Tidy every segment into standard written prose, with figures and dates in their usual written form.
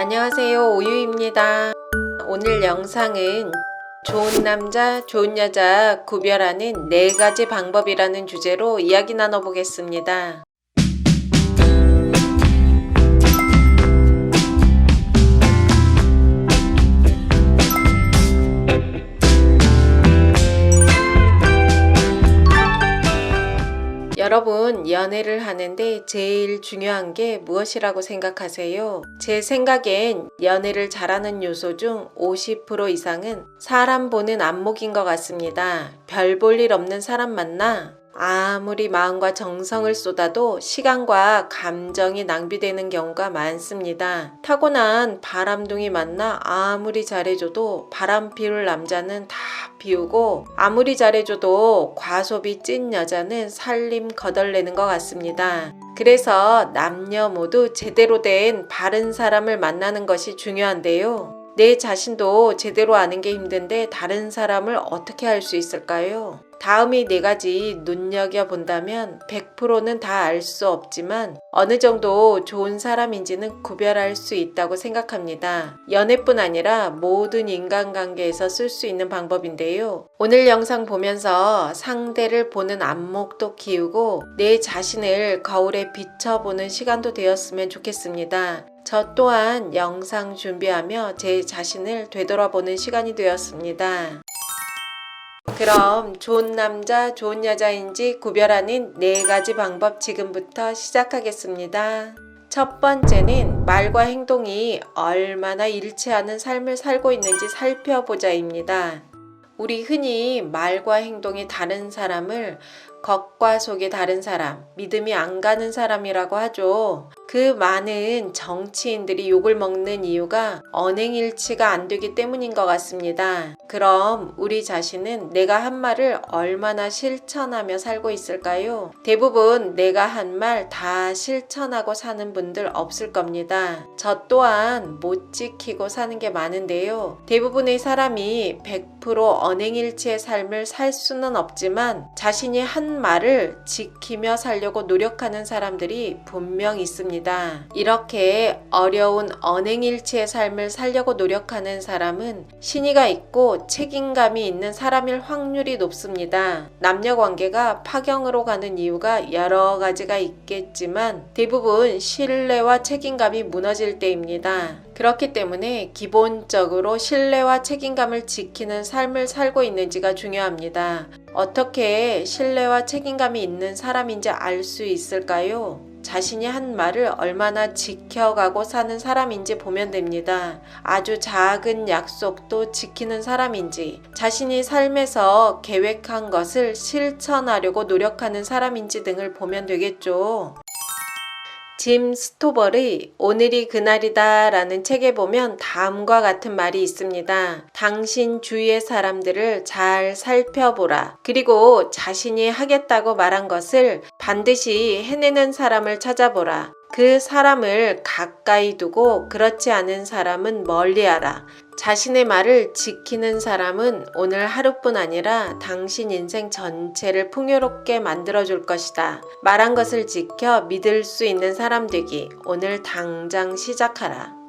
안녕하세요, 오유입니다. 오늘 영상은 좋은 남자, 좋은 여자 구별하는 4가지 방법이라는 주제로 이야기 나눠보겠습니다. 여러분, 연애를 하는데 제일 중요한 게 무엇이라고 생각하세요? 제 생각엔 연애를 잘하는 요소 중 50% 이상은 사람 보는 안목인 것 같습니다. 별 볼 일 없는 사람 만나 아무리 마음과 정성을 쏟아도 시간과 감정이 낭비되는 경우가 많습니다. 타고난 바람둥이 만나 아무리 잘해줘도 바람 피울 남자는 다 피우고 아무리 잘해줘도 과소비 찐 여자는 살림 거덜내는 것 같습니다. 그래서 남녀 모두 제대로 된 바른 사람을 만나는 것이 중요한데요. 내 자신도 제대로 아는 게 힘든데 다른 사람을 어떻게 알 수 있을까요? 다음이 4가지 눈여겨본다면 100%는 다 알 수 없지만 어느 정도 좋은 사람인지는 구별할 수 있다고 생각합니다. 연애뿐 아니라 모든 인간관계에서 쓸 수 있는 방법인데요. 오늘 영상 보면서 상대를 보는 안목도 키우고 내 자신을 거울에 비춰보는 시간도 되었으면 좋겠습니다. 저 또한 영상 준비하며 제 자신을 되돌아보는 시간이 되었습니다. 그럼 좋은 남자, 좋은 여자인지 구별하는 4가지 방법 지금부터 시작하겠습니다. 첫 번째는 말과 행동이 얼마나 일치하는 삶을 살고 있는지 살펴보자입니다. 우리 흔히 말과 행동이 다른 사람을 겉과 속이 다른 사람, 믿음이 안 가는 사람이라고 하죠. 그 많은 정치인들이 욕을 먹는 이유가 언행일치가 안 되기 때문인 것 같습니다. 그럼 우리 자신은 내가 한 말을 얼마나 실천하며 살고 있을까요? 대부분 내가 한 말 다 실천하고 사는 분들 없을 겁니다. 저 또한 못 지키고 사는 게 많은데요. 대부분의 사람이 100% 언행일치의 삶을 살 수는 없지만 자신이 한 말을 지키며 살려고 노력하는 사람들이 분명 있습니다. 이렇게 어려운 언행일치의 삶을 살려고 노력하는 사람은 신의가 있고 책임감이 있는 사람일 확률이 높습니다. 남녀관계가 파경으로 가는 이유가 여러 가지가 있겠지만 대부분 신뢰와 책임감이 무너질 때입니다. 그렇기 때문에 기본적으로 신뢰와 책임감을 지키는 삶을 살고 있는지가 중요합니다. 어떻게 신뢰와 책임감이 있는 사람인지 알 수 있을까요? 자신이 한 말을 얼마나 지켜가고 사는 사람인지 보면 됩니다. 아주 작은 약속도 지키는 사람인지, 자신이 삶에서 계획한 것을 실천하려고 노력하는 사람인지 등을 보면 되겠죠. 짐 스토벌의 오늘이 그날이다 라는 책에 보면 다음과 같은 말이 있습니다. 당신 주위의 사람들을 잘 살펴보라. 그리고 자신이 하겠다고 말한 것을 반드시 해내는 사람을 찾아보라. 그 사람을 가까이 두고 그렇지 않은 사람은 멀리하라. 자신의 말을 지키는 사람은 오늘 하루뿐 아니라 당신 인생 전체를 풍요롭게 만들어줄 것이다. 말한 것을 지켜 믿을 수 있는 사람 되기. 오늘 당장 시작하라.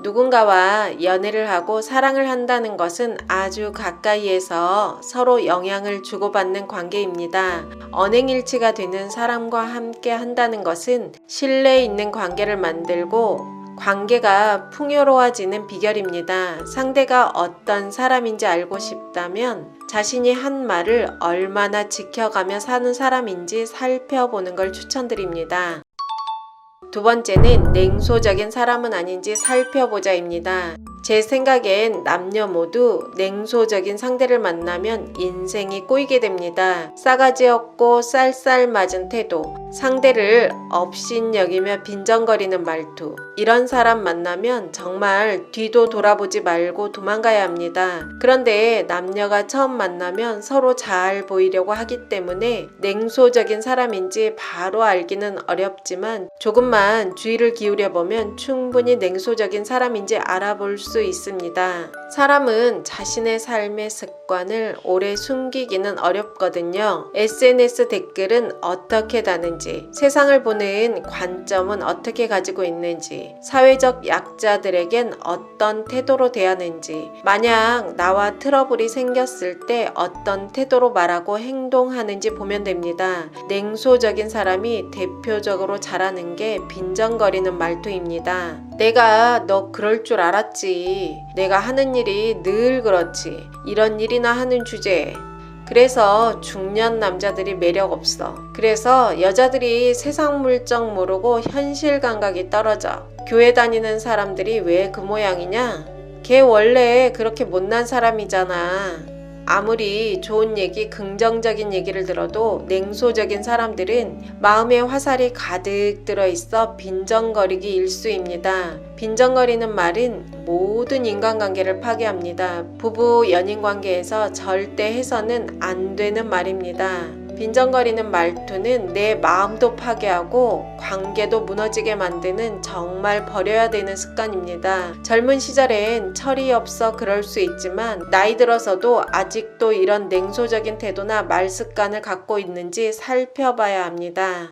누군가와 연애를 하고 사랑을 한다는 것은 아주 가까이에서 서로 영향을 주고받는 관계입니다. 언행일치가 되는 사람과 함께 한다는 것은 신뢰 있는 관계를 만들고 관계가 풍요로워지는 비결입니다. 상대가 어떤 사람인지 알고 싶다면 자신이 한 말을 얼마나 지켜가며 사는 사람인지 살펴보는 걸 추천드립니다. 두 번째는 냉소적인 사람은 아닌지 살펴보자입니다. 제 생각엔 남녀 모두 냉소적인 상대를 만나면 인생이 꼬이게 됩니다. 싸가지 없고 쌀쌀맞은 태도, 상대를 업신여기며 빈정거리는 말투, 이런 사람 만나면 정말 뒤도 돌아보지 말고 도망가야 합니다. 그런데 남녀가 처음 만나면 서로 잘 보이려고 하기 때문에 냉소적인 사람인지 바로 알기는 어렵지만 조금만 주의를 기울여 보면 충분히 냉소적인 사람인지 알아볼 수 있습니다. 사람은 자신의 삶의 습관을 오래 숨기기는 어렵거든요. SNS 댓글은 어떻게 다는지, 세상을 보는 관점은 어떻게 가지고 있는지, 사회적 약자들에겐 어떤 태도로 대하는지, 만약 나와 트러블이 생겼을 때 어떤 태도로 말하고 행동하는지 보면 됩니다. 냉소적인 사람이 대표적으로 잘하는 게 빈정거리는 말투입니다. 내가 너 그럴 줄 알았지. 내가 하는 일이 늘 그렇지. 이런 일이나 하는 주제에. 그래서 중년 남자들이 매력 없어. 그래서 여자들이 세상 물정 모르고 현실 감각이 떨어져. 교회 다니는 사람들이 왜 그 모양이냐? 걔 원래 그렇게 못난 사람이잖아. 아무리 좋은 얘기, 긍정적인 얘기를 들어도 냉소적인 사람들은 마음에 화살이 가득 들어있어 빈정거리기 일쑤입니다. 빈정거리는 말은 모든 인간관계를 파괴합니다. 부부 연인관계에서 절대 해서는 안 되는 말입니다. 빈정거리는 말투는 내 마음도 파괴하고 관계도 무너지게 만드는 정말 버려야 되는 습관입니다. 젊은 시절엔 철이 없어 그럴 수 있지만 나이 들어서도 아직도 이런 냉소적인 태도나 말 습관을 갖고 있는지 살펴봐야 합니다.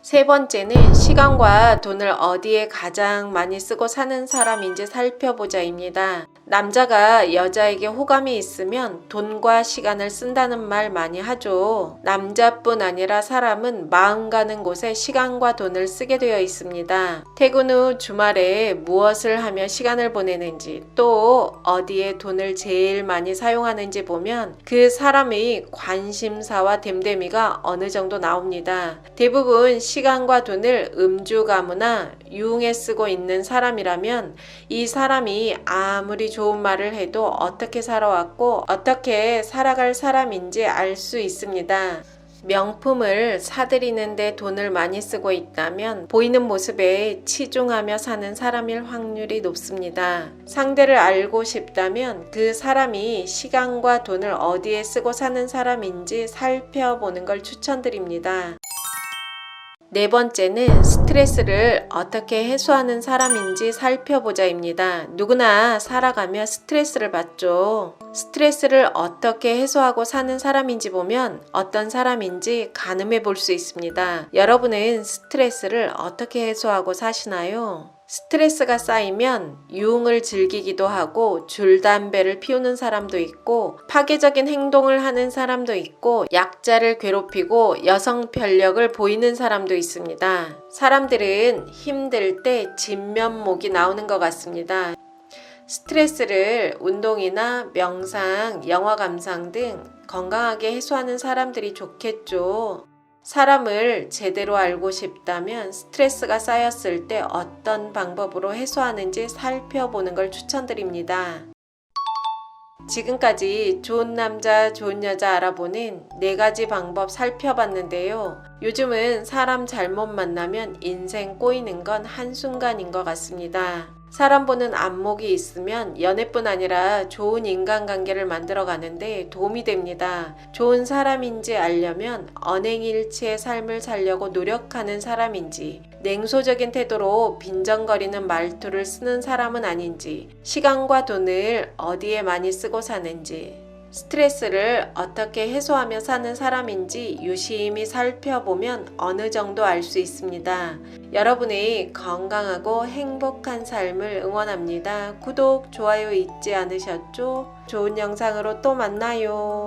세 번째는 시간과 돈을 어디에 가장 많이 쓰고 사는 사람인지 살펴보자입니다. 남자가 여자에게 호감이 있으면 돈과 시간을 쓴다는 말 많이 하죠. 남자뿐 아니라 사람은 마음 가는 곳에 시간과 돈을 쓰게 되어 있습니다. 퇴근 후 주말에 무엇을 하며 시간을 보내는지, 또 어디에 돈을 제일 많이 사용하는지 보면 그 사람의 관심사와 됨됨이가 어느 정도 나옵니다. 대부분 시간과 돈을 음주 가무나 유흥에 쓰고 있는 사람이라면 이 사람이 아무리 좋은 말을 해도 어떻게 살아왔고 어떻게 살아갈 사람인지 알 수 있습니다. 명품을 사들이는데 돈을 많이 쓰고 있다면 보이는 모습에 치중하며 사는 사람일 확률이 높습니다. 상대를 알고 싶다면 그 사람이 시간과 돈을 어디에 쓰고 사는 사람인지 살펴보는 걸 추천드립니다. 네 번째는 스트레스를 어떻게 해소하는 사람인지 살펴보자입니다. 누구나 살아가며 스트레스를 받죠. 스트레스를 어떻게 해소하고 사는 사람인지 보면 어떤 사람인지 가늠해 볼 수 있습니다. 여러분은 스트레스를 어떻게 해소하고 사시나요? 스트레스가 쌓이면 유흥을 즐기기도 하고 줄담배를 피우는 사람도 있고 파괴적인 행동을 하는 사람도 있고 약자를 괴롭히고 여성 편력을 보이는 사람도 있습니다. 사람들은 힘들 때 진면목이 나오는 것 같습니다. 스트레스를 운동이나 명상, 영화 감상 등 건강하게 해소하는 사람들이 좋겠죠. 사람을 제대로 알고 싶다면 스트레스가 쌓였을 때 어떤 방법으로 해소하는지 살펴보는 걸 추천드립니다. 지금까지 좋은 남자, 좋은 여자 알아보는 4가지 방법 살펴봤는데요. 요즘은 사람 잘못 만나면 인생 꼬이는 건 한순간인 것 같습니다. 사람 보는 안목이 있으면 연애뿐 아니라 좋은 인간관계를 만들어 가는데 도움이 됩니다. 좋은 사람인지 알려면 언행일치의 삶을 살려고 노력하는 사람인지, 냉소적인 태도로 빈정거리는 말투를 쓰는 사람은 아닌지, 시간과 돈을 어디에 많이 쓰고 사는지, 스트레스를 어떻게 해소하며 사는 사람인지 유심히 살펴보면 어느 정도 알 수 있습니다. 여러분의 건강하고 행복한 삶을 응원합니다. 구독, 좋아요 잊지 않으셨죠? 좋은 영상으로 또 만나요.